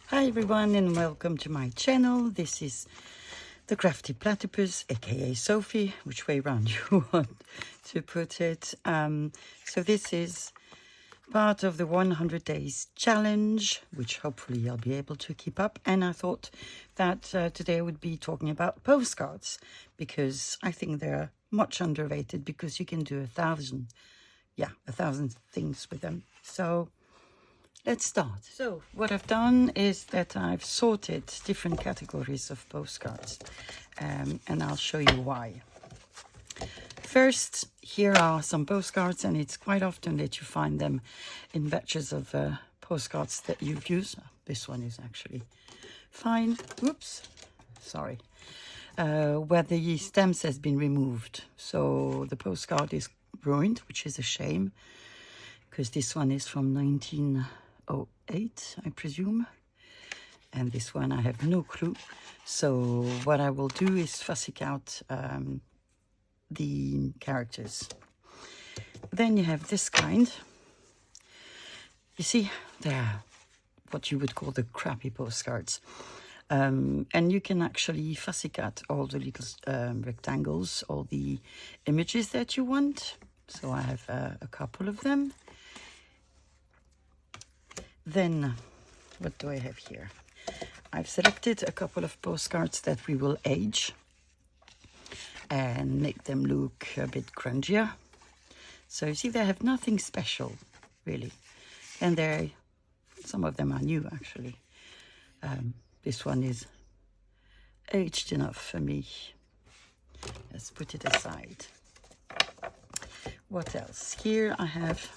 Hi everyone and welcome to my channel. This is the Crafty Platypus, aka Sophie, which way round you want to put it. So this is part of the 100 days challenge, which hopefully I'll be able to keep up. And I thought that today I would be talking about postcards because I think they're much underrated because you can do 1,000 things with them. So let's start. So what I've done is that I've sorted different categories of postcards, and I'll show you why. First, here are some postcards, and it's quite often that you find them in batches of postcards that you've used. This one is actually fine. Oops, sorry. Where the stamps has been removed. So the postcard is ruined, which is a shame, because this one is from 1908, I presume. And this one I have no clue. So what I will do is fussic out the characters. Then you have this kind. You see, they're what you would call the crappy postcards. And you can actually fussic out all the little rectangles, all the images that you want. So I have a couple of them. Then, what do I have here? I've selected a couple of postcards that we will age and make them look a bit grungier. So you see, they have nothing special, really. And some of them are new, actually. This one is aged enough for me. Let's put it aside. What else? Here I have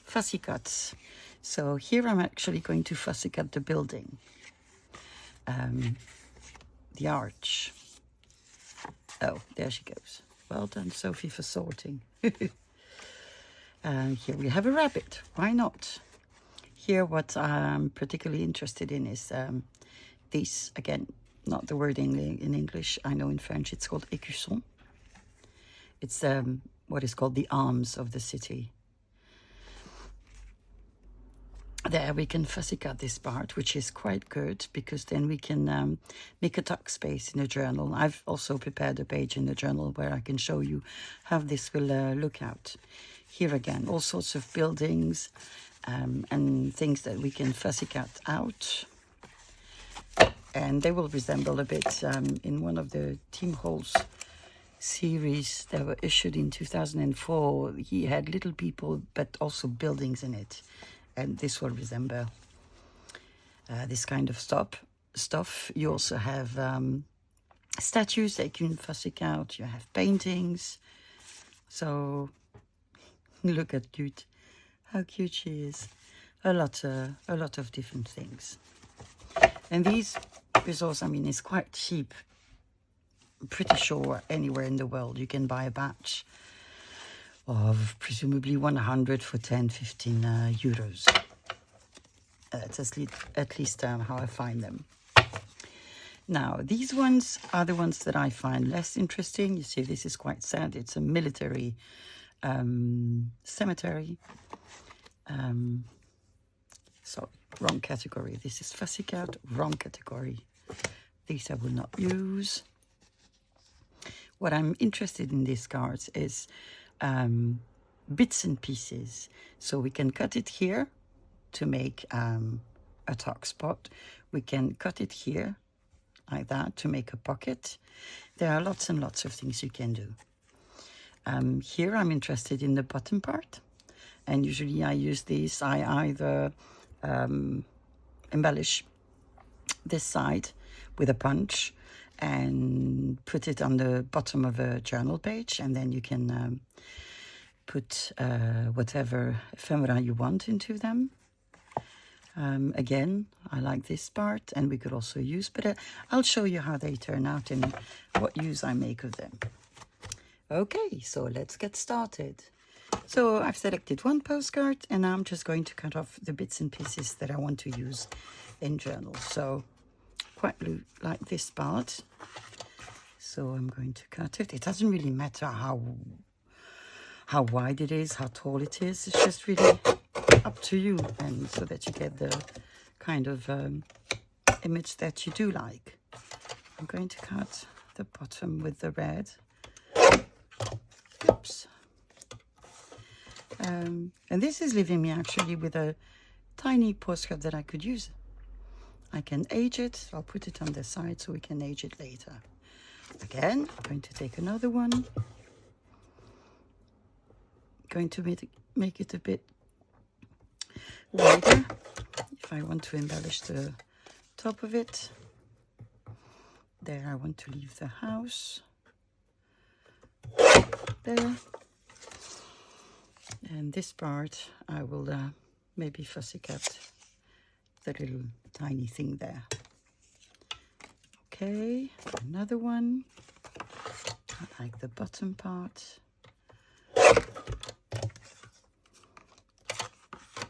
fussy cuts. So here I'm actually going to fussy cut the building, the arch. Oh, there she goes. Well done, Sophie, for sorting. Here we have a rabbit. Why not? Here what I'm particularly interested in is this. Again, not the word in English. I know in French it's called écusson. It's what is called the arms of the city. There we can fussy cut this part, which is quite good because then we can make a tuck space in a journal. I've also prepared a page in the journal where I can show you how this will look out. Here again, all sorts of buildings and things that we can fussy cut out. And they will resemble a bit in one of the Tim Holtz series that were issued in 2004. He had little people, but also buildings in it. And this will resemble this kind of stuff. You also have statues that you can fussic out. You have paintings. So look at how cute she is. A lot of different things. And these resource, I mean, is quite cheap. I'm pretty sure anywhere in the world you can buy a batch of presumably 100 for 10-15 euros. That's at least how I find them. Now, these ones are the ones that I find less interesting. You see, this is quite sad. It's a military cemetery. Sorry, wrong category. This is fussic out, wrong category. These I will not use. What I'm interested in these cards is bits and pieces. So we can cut it here to make a tuck spot. We can cut it here like that to make a pocket. There are lots and lots of things you can do. Here I'm interested in the bottom part, and usually I use these. I either embellish this side with a punch and put it on the bottom of a journal page, and then you can put whatever ephemera you want into them. Again, I like this part, and we could also use, but I'll show you how they turn out and what use I make of them. Okay, so let's get started. So I've selected one postcard, and I'm just going to cut off the bits and pieces that I want to use in journals. So quite like this part. So I'm going to cut it. It doesn't really matter how wide it is, how tall it is. It's just really up to you, and so that you get the kind of image that you do like. I'm going to cut the bottom with the red. Oops. And this is leaving me actually with a tiny postcard that I could use. I can age it. I'll put it on the side so we can age it later. Again, I'm going to take another one. Going to make it a bit wider if I want to embellish the top of it. There, I want to leave the house. There. And this part, I will maybe fussy cut the little tiny thing there. Okay, another one. I like the bottom part.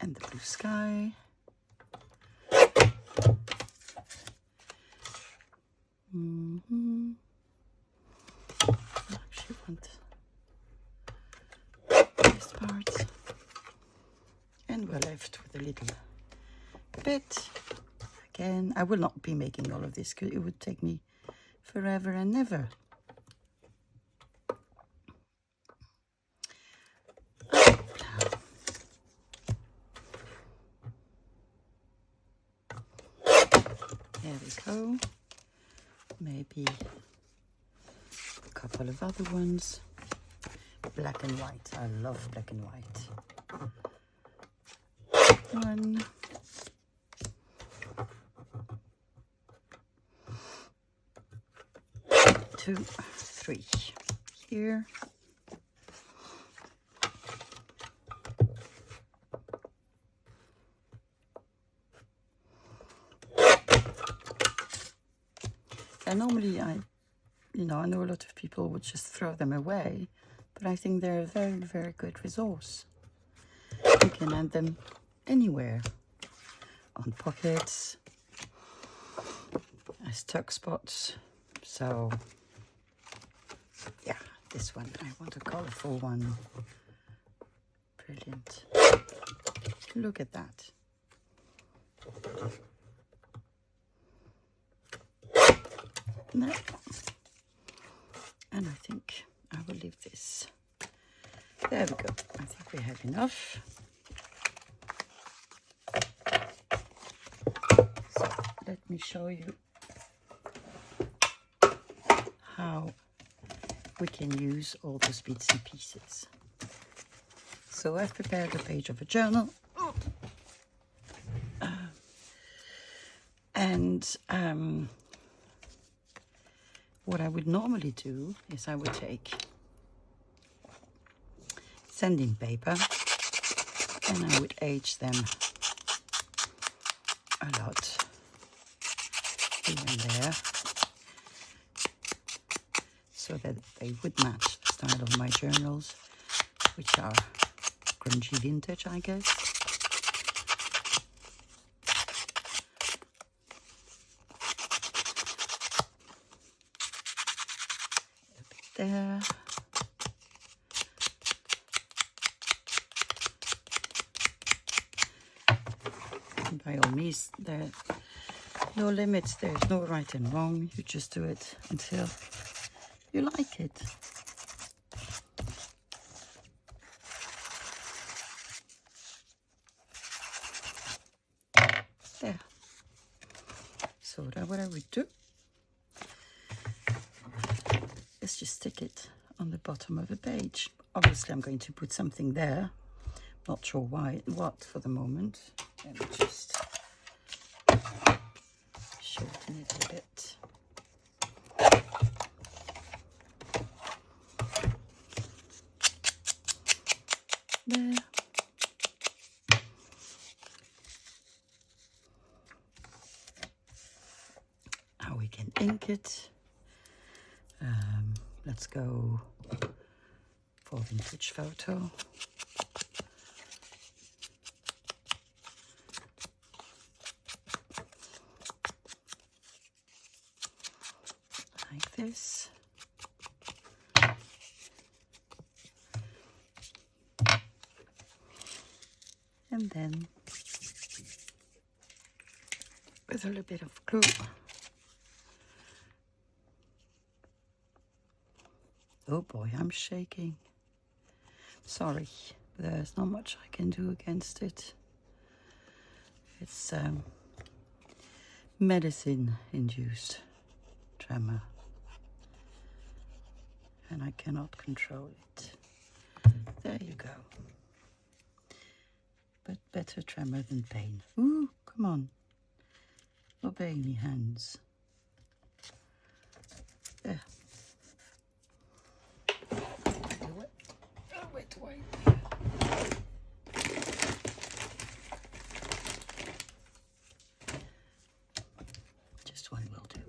And the blue sky. I actually want this part. And we're left with a little bit. Again, I will not be making all of this because it would take me forever and never. There we go. Maybe a couple of other ones. Black and white. I love black and white. One. Two, three. Here. And normally I know a lot of people would just throw them away, but I think they're a very, very good resource. You can add them anywhere, on pockets, as tuck spots. So yeah, this one, I want a colorful one. Brilliant. Look at that. No. And I think I will leave this. There we go. I think we have enough. So let me show you how we can use all those bits and pieces. So I've prepared a page of a journal. And what I would normally do is I would take sanding paper and I would age them a lot here and there so that they would match the style of my journals, which are grungy vintage, I guess. There. And by all means, there are no limits, there's no right and wrong, you just do it until you like it. There. So that's what I would do. Let's just stick it on the bottom of a page. Obviously, I'm going to put something there. Not sure why, what for the moment. Let me just shorten it a bit. There. Now we can ink it. Let's go for vintage photo. Like this. And then with a little bit of glue. Oh boy, I'm shaking. Sorry, there's not much I can do against it. It's medicine-induced tremor, and I cannot control it. There you go. But better tremor than pain. Ooh, come on. Obey me, hands. There. Wet wipe. Just one will do.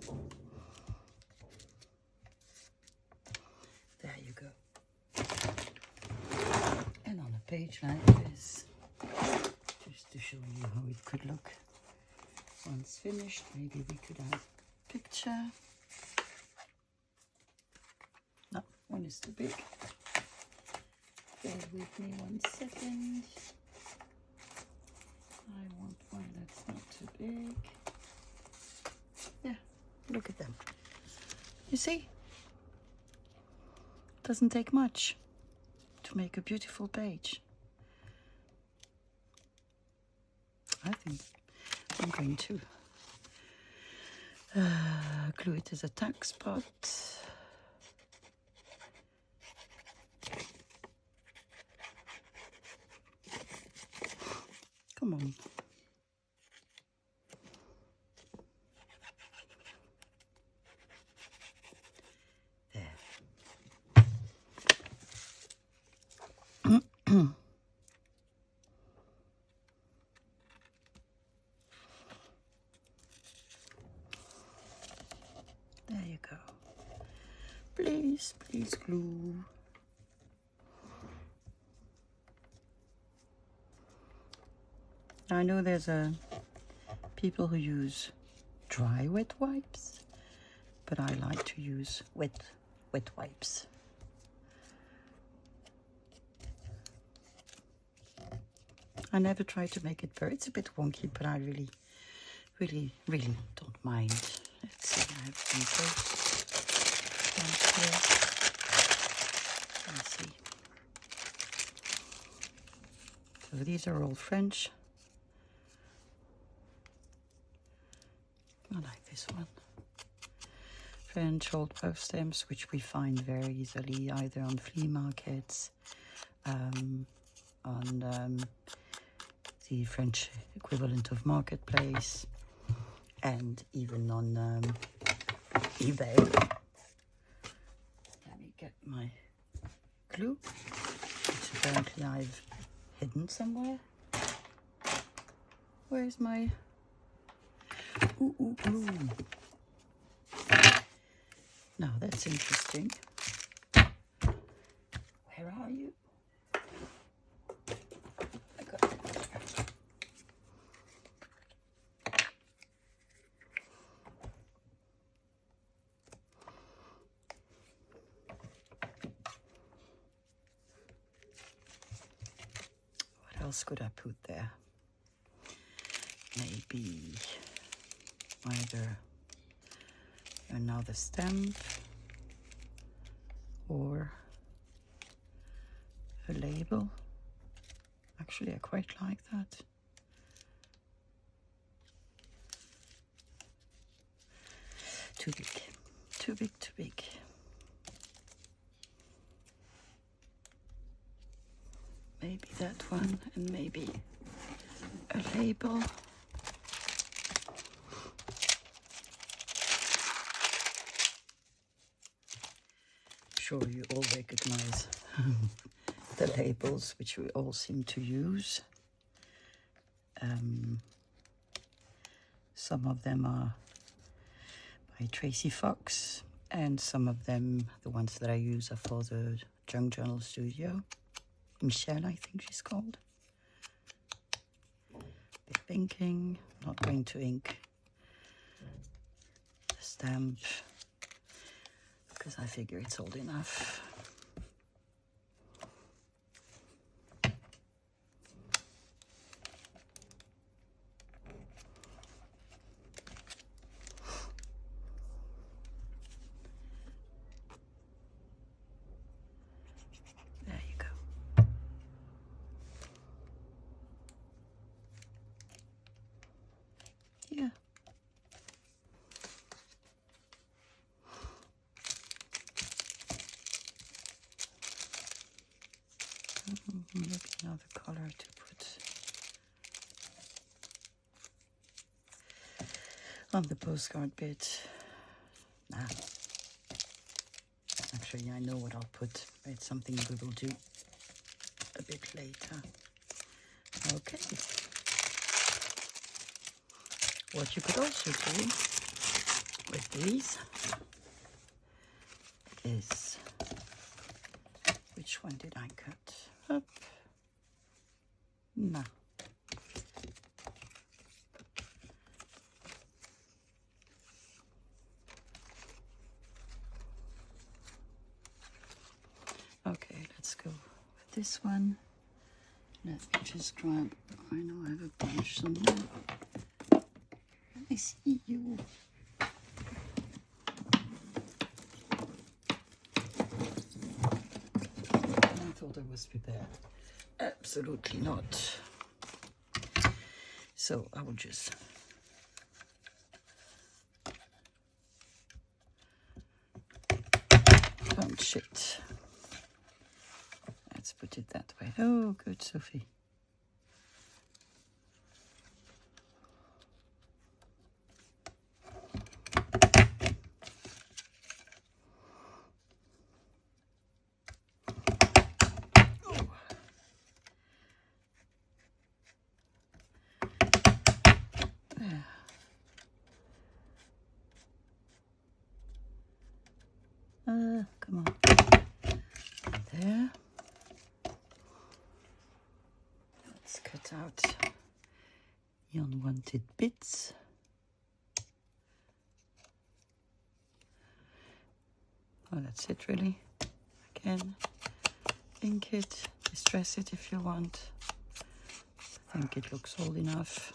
There you go. And on a page like this, just to show you how it could look once finished, maybe we could have a picture. No, one is too big. Bear with me 1 second. I want one that's not too big. Yeah, look at them. You see? Doesn't take much to make a beautiful page. I think I'm going to glue it as a tack spot. Come on. There. There you go. Please, please glue. I know there's people who use dry wet wipes, but I like to use wet wipes. I never try to make it very, it's a bit wonky, but I really don't mind. Let's see, I have some post here. Let's see. So these are all French. I like this one. French old post stamps, which we find very easily either on flea markets, on the French equivalent of Marketplace, and even on eBay. Let me get my glue, which apparently I've hidden somewhere. Where's my... Ooh. Now that's interesting. Where are you? I got it. What else could I put there? Maybe either another stamp or a label. Actually, I quite like that. Too big, too big, too big. Maybe that one, and maybe a label. Sure you all recognize the labels which we all seem to use. Some of them are by Tracy Fox, and some of them, the ones that I use, are for the Junk Journal Studio. Michelle, I think she's called. Bit of inking, not going to ink the stamp, because I figure it's old enough. here. Maybe another color to put on the postcard bit. Nah. Actually, I know what I'll put. It's something we will do a bit later. Okay. What you could also do with these is, which one did I cut up? No. Okay, let's go with this one. Let me just grab, I know I have a bunch somewhere. I see you. I thought I was prepared. Absolutely not. So I will just punch it. Let's put it that way. Oh, good, Sophie. Come on. There. Let's cut out the unwanted bits. Oh, that's it really. Again, ink it, distress it if you want. I think it looks old enough.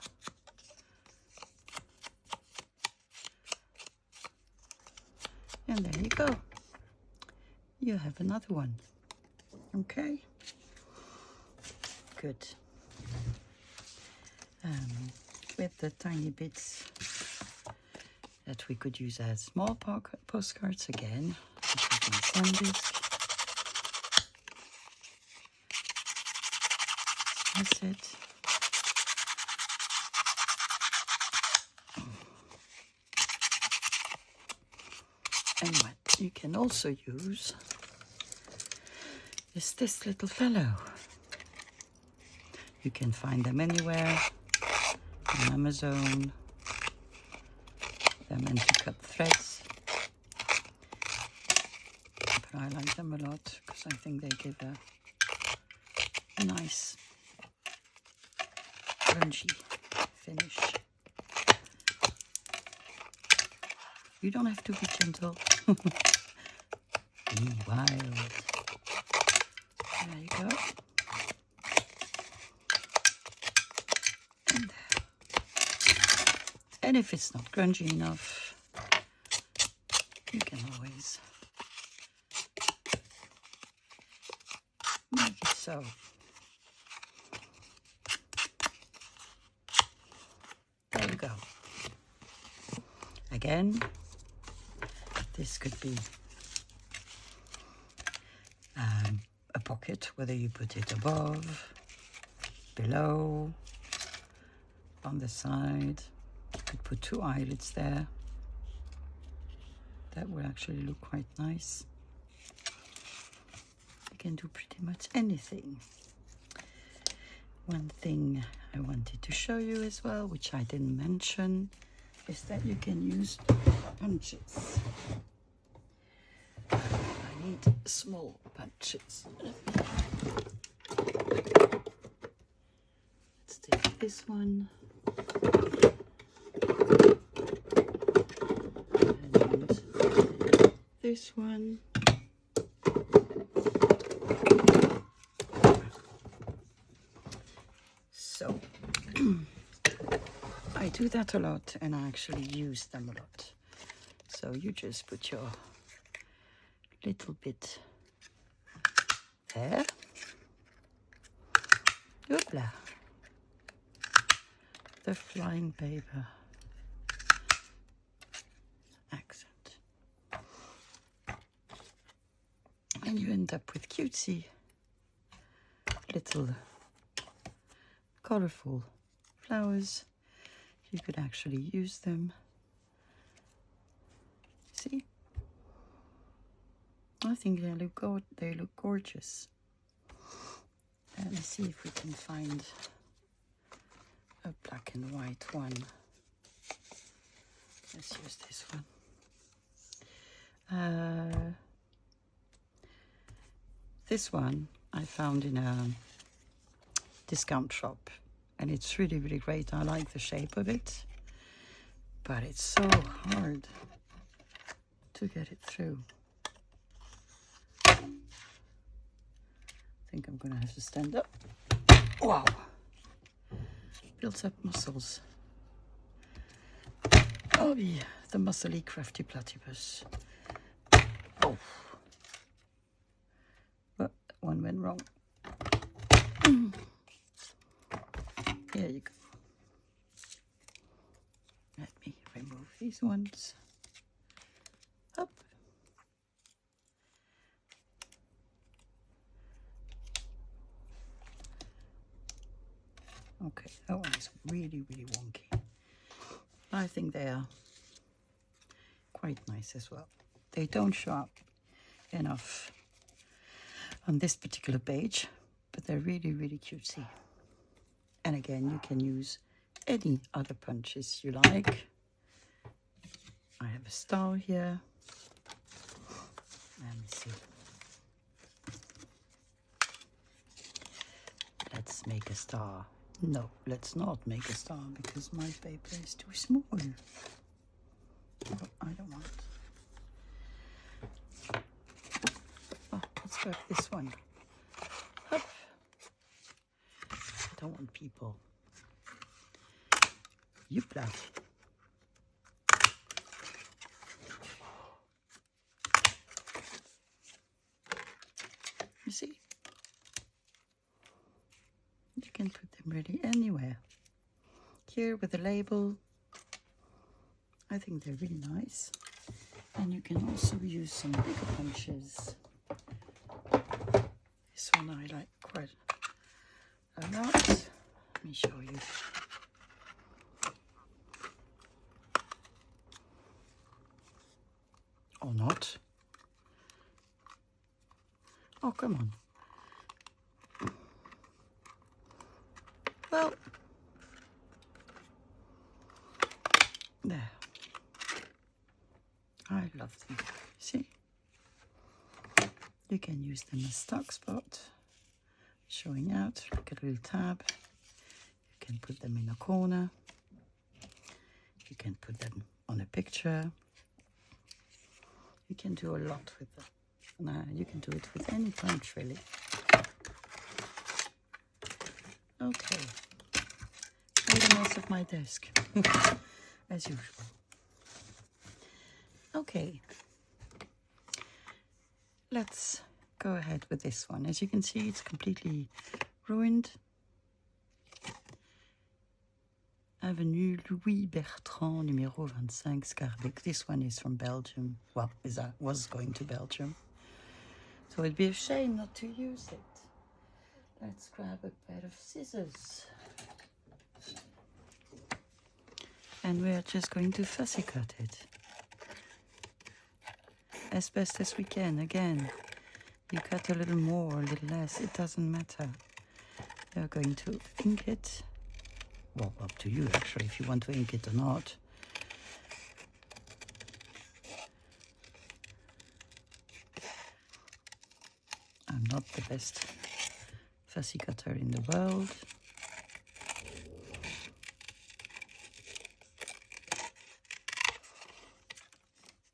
And there you go. You have another one. Okay. Good. With the tiny bits that we could use as small postcards again. Sandisk. That's it. And what you can also use is this little fellow. You can find them anywhere, on Amazon. They're meant to cut threads, but I like them a lot because I think they give a nice grungy finish. You don't have to be gentle. Be wild. There you go. And there. And if it's not grungy enough, you can always make it so. There you go. Again, this could be a pocket, whether you put it above, below, on the side. You could put 2 eyelets there. That will actually look quite nice. You can do pretty much anything. One thing I wanted to show you as well, which I didn't mention, is that you can use punches. I need small punches. Let's take this one. And this one. So I do that a lot, and I actually use them a lot. So you just put your little bit there. Hoopla. The flying paper. And you end up with cutesy little colorful flowers. You could actually use them. See? I think they look gorgeous. Let me see if we can find a black and white one. Let's use this one. This one I found in a discount shop, and it's really, really great. I like the shape of it, but it's so hard to get it through. I think I'm gonna have to stand up. Wow, builds up muscles. Oh, the muscly crafty platypus. Oh, but one went wrong. There you go. Let me remove these ones. Up. Okay, that one is really, really wonky. I think they are quite nice as well. They don't show up enough on this particular page, but they're really, really cutesy. And again, you can use any other punches you like. I have a star here. Let me see. Let's make a star. No, let's not make a star because my paper is too small. Oh, I don't want. Oh, let's grab this one. Up. I don't want people. Youpla. You see? You can put them really anywhere. Here with a label. I think they're really nice. And you can also use some bigger punches. This one I like quite a lot. Let me show you. Or not. Oh, come on. Well, there. I love them. See? You can use them as stock spot, showing out like a little tab. You can put them in a corner. You can put them on a picture. You can do a lot with them. You can do it with any punch, really. Okay. Made a mess of my desk, as usual. Okay. Let's go ahead with this one. As you can see, it's completely ruined. Avenue Louis Bertrand, numéro 25, Schaerbeek. This one is from Belgium. Well, was going to Belgium. So it'd be a shame not to use it. Let's grab a pair of scissors. And we're just going to fussy cut it. As best as we can. Again, you cut a little more, a little less. It doesn't matter. You're going to ink it. Well, up to you, actually, if you want to ink it or not. I'm not the best fussy cutter in the world.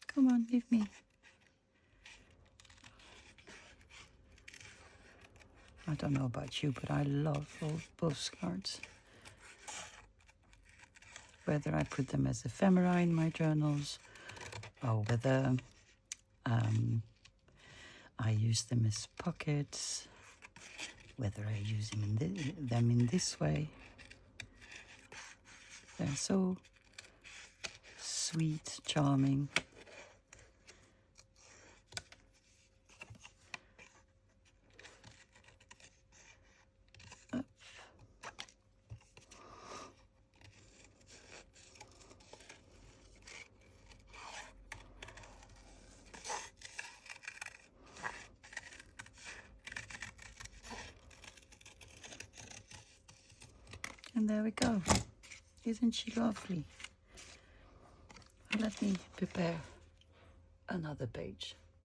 Come on, leave me. I don't know about you, but I love old postcards. Whether I put them as ephemera in my journals, or whether I use them as pockets, whether I use them in this way. They're so sweet, charming. And there we go. Isn't she lovely? Let me prepare another page.